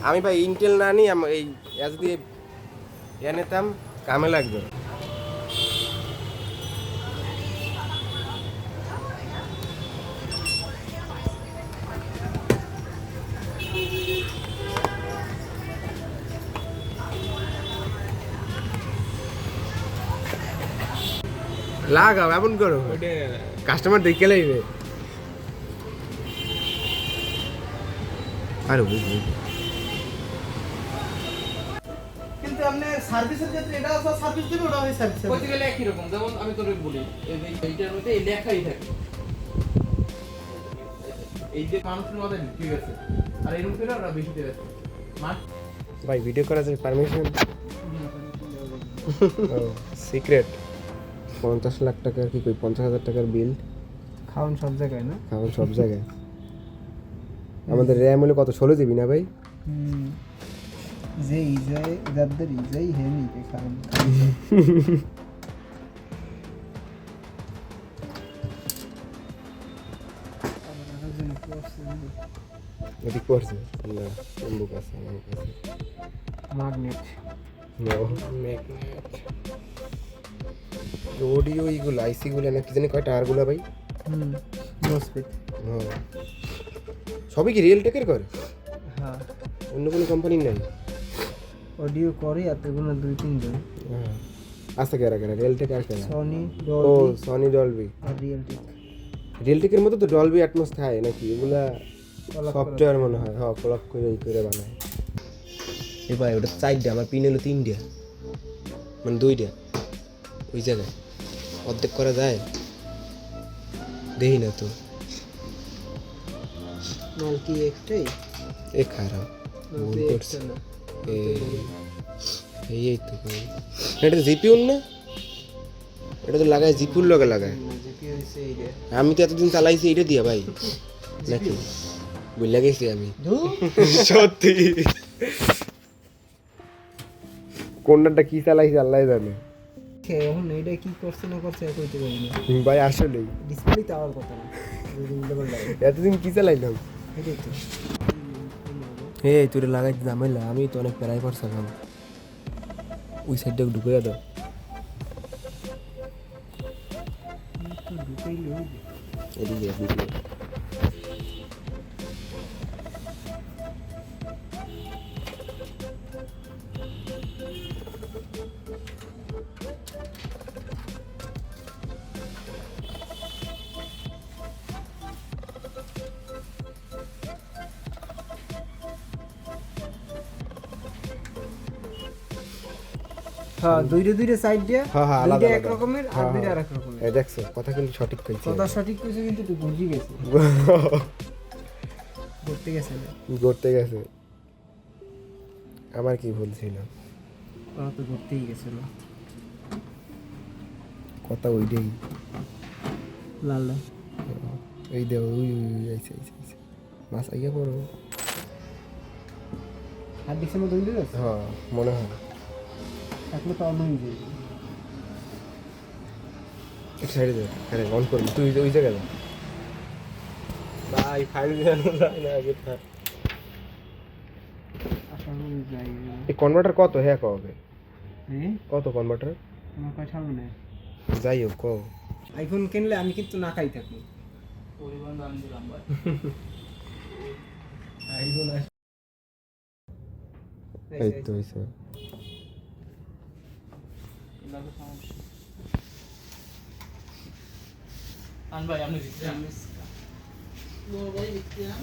আমি ভাই ইন্টেল না নিই এই যদি নিতাম কামে লাগবে। লাগাও এমন করো, কাস্টমার দেখে লাগবে। আরে বুঝলি কিন্তু আপনি সার্ভিসের ক্ষেত্রে এটা আছে, সার্ভিস দিলে ওটা হয় সার্ভিস কইতে গেলে একই রকম। যেমন আমি তোরে বলি এইটার মধ্যে এই লেখাই থাকে, এই যে মানুষের মধ্যে ঠিক আছে, আর এরকম করে ওরা বেশি দেবে মাছ। ভাই ভিডিও করার জন্য পারমিশন সিক্রেট 50 লাখ টাকার কি কই 50,000 টাকার বিল খাওয়ান সব জায়গায় না, খাওয়ান সব জায়গায়। আমাদের র্যাম হলো কত 16 জিবি না ভাই? যে ইজাই যাদের ইজাই হেনি কে খান এদিক করছে না চুম্বক আছে আমার কাছে ম্যাগনেট ম্যাগনেট অডিও এইগুলো আইসিগুলো না কি জানি কয় টায়ারগুলো ভাই। মোসফেট সবই কি রিয়েল টেকের করে? হ্যাঁ, অন্য কোনো কোম্পানির নাই? অডিও করে আর এগুলো 2-3 জন আছে কেরা কেরা রিয়েল টেক আর কেরা? সনি ও ডলবি সনি ডলবি আর রিয়েলটেক। রিয়েল টেকের মতো তো ডলবি অ্যাটমস খায় নাকি? এগুলা সফটওয়্যার মনে হয়, হ্যাঁ কলাপ করে এই করে বানায়। এ ভাই ওটা 4টা, আমার পিন হলো 3টা, মানে 2টা ওই জায়গায় অর্ধেক করা যায় দেখি না তো। মাল কি একটাই? এ খারাপ ভুল করছে এই তো এটা জিপিউর না, এটা তো লাগায় জিপিউর লগে লাগায়। আমি তো এতদিন চালাইছি এটা দিয়া ভাই নাকি বুঝলা গেছি আমি সত্যি। কোনটা কি চালাইছি আল্লাহ জানে। এখন এইটা কি করছে না করছে কইতে পারি না ভাই আসলেই ডিসপ্লে তো আমার কথা না, এতদিন কি চালাইলাম। এটাই তো এই তোরে লাগাইতে ঝামেলা, আমি তো অনেক প্যারাই করছিলাম। ওই সাইডটা ঢুকে দাও ঢুকাইলে এদিকে এদিকে। হ্যাঁ, দুইটা সাইড দিয়ে হ্যাঁ হ্যাঁ আলাদা দুইটা এক আলাদা। রকমের আর দুইটা আরেক রকমের। এই দেখছো কথা কিন্তু সঠিক কইছি। কথা সঠিক কইছে কিন্তু তুই বুঝি গেছিস করতে গেছে না, ঘুরতে গেছে, আমার কি ভুল ছিল? ওরা তো ঘুরতেই গেছিল। কথা ওইটাই লাল লাল এই দে ওই আইছে মাছ আইয়া পড়ো। হাত দিছে মতো হইল হ্যাঁ মনে হয় থাকলে তো অন্য হয়ে যাবে। এক সাইডে দে, আরে অন করবি তুই ওই জায়গায় যা ভাই ফাইল দেন না আগে থাক। আসলে যাই এই কনভার্টার কত হ্যাঁ কবে হ্যাঁ কত কনভার্টার? আমার কথা মনে যাই হোক কও। আইফোন কিনলে আমি কিন্তু না খাই থাকি পরিমাণ দাম দিলাম ভাই। আইফোন এই তো হইছে। লাগবে সমস্যা আন ভাই আপনি দিচ্ছেন নো ভাই দিচ্ছেন